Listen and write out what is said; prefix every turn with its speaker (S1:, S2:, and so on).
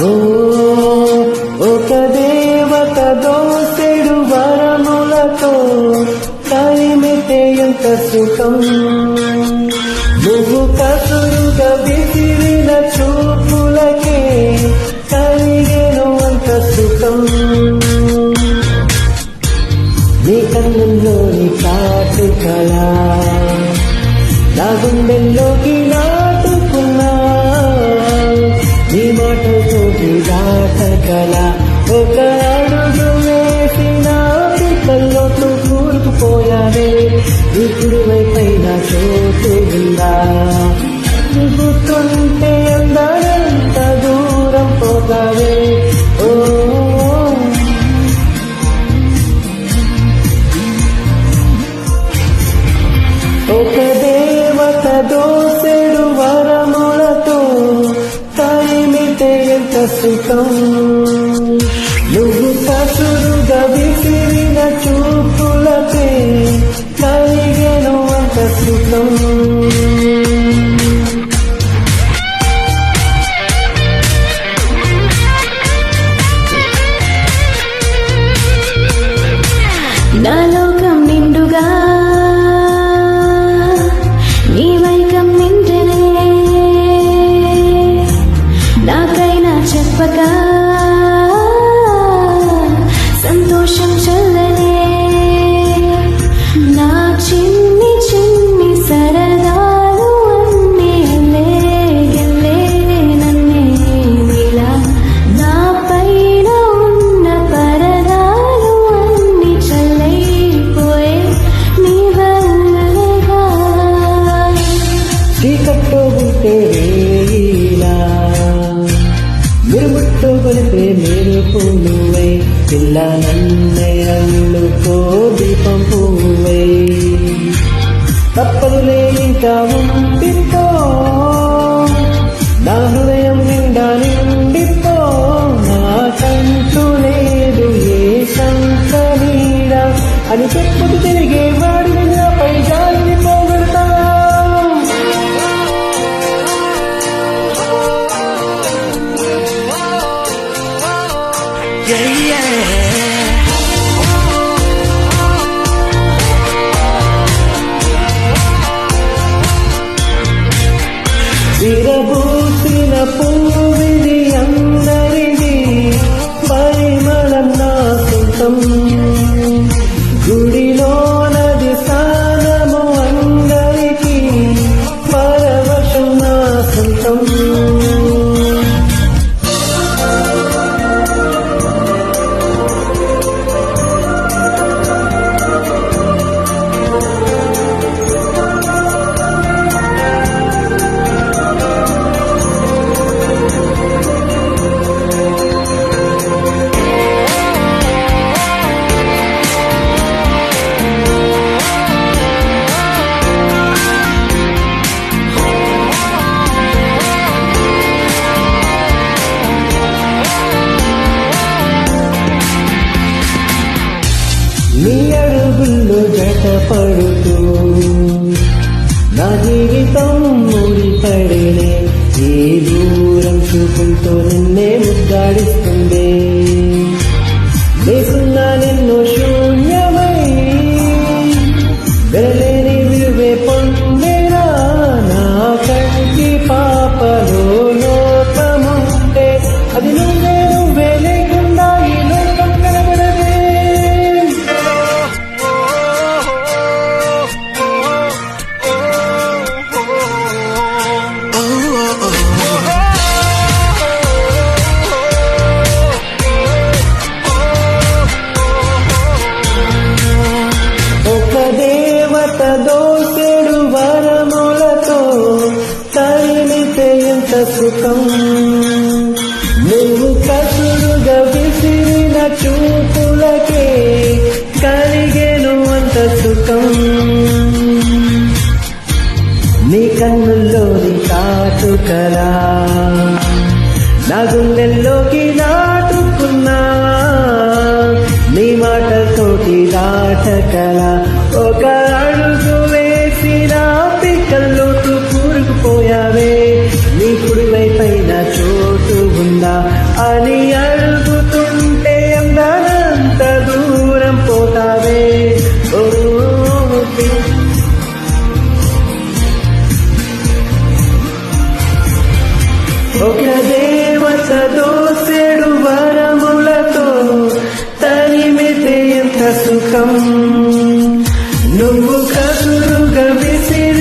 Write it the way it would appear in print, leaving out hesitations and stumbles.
S1: ఓ ఒక దేవత దోసెడు వరములతో కలిమితే ఎంత సుఖం. నువ్వు కసురుగా విసిరిన చూపులకే కలిగెను అంత సుఖం. నీ కన్నుల్లోని కాటుకలా నా గుండెల్లోకి నాటుకున్నా, నీ మాటతోటి దాటగల ఒక అడుగు వేసిన పిక్కల్లోకి కూరుకుపోయావే. ఇప్పుడు వైపైన చోటు ఉందా? గుర్తుంటే అందరంత దూరం పోతావే. ఓ ఒక దేవత దోసెడు వరములతో కలిమితే ఎంత సుఖం. నువ్వు కసురుగా విసిరిన చూపులకే కలిగెను అంత సుఖం.
S2: నా లోకం నిండుగా నీ వైకం నింటనే, నాకైనా చెప్పగా సంతోషం చల్లనే. నా చిన్ని చిన్ని సరదాలు అన్నీ గెల్లే నన్నే నీలా, నా పైన ఉన్న పరదాలు అన్నీ చల్లైపోయే నీ వల్లగా.
S1: చీకట్లో ఉంటే వేయిలా మిరుముట్టు గొలిపే మెరుపు నువ్వై, పిల్ల నన్నే అల్లుకో దీపం పువ్వై. తప్పదులే ఇంకా ఉండిపో, నా హృదయం నిండా నిండిపో. నాకంటూ లేదు ఏ శంక నీడ అని చెప్పుకు తిరిగే వాడిని నాపై జాలిని పోగొడతా. విరబూసిన పువ్విది అందరిది, పరిమళం నా సొంతం. గుడిలో నది స్నానము అందరికీ, పరవశం నా సొంతం. నీ అడుగుల్లో జట పడుతూ నా జీవితం ముడిపడినే, ఈ దూరం చూపులతో నిన్నే ముద్దాడిస్తుంది. లేకున్నా నిన్ను శూన్యమై వెరలేని విలువే పొందేనా. నా కంటి పాపలో లోపముంటే అది నువ్వే నువ్వే లేకుండా ఈ లోకం కనబడదే. ఒక దేవత దోసెడు వరములతో కలిమితే ఎంత సుఖం. నువ్వు కసురుగా విసిరిన చూపులకే కలిగెను అంత సుఖం. నీ కన్నుల్లోని కాటుకలా నా గుండెల్లోకి నాటుకున్నా, నీ మాటతోటి దాటకల ఒక అడుగు వేసిన పిక్కల్లోకి కూరుకుపోయావే. నీ కుడి వైపైన చోటు ఉందా? జ్ఞాపకం నువ్వు కసురుగా విసిరి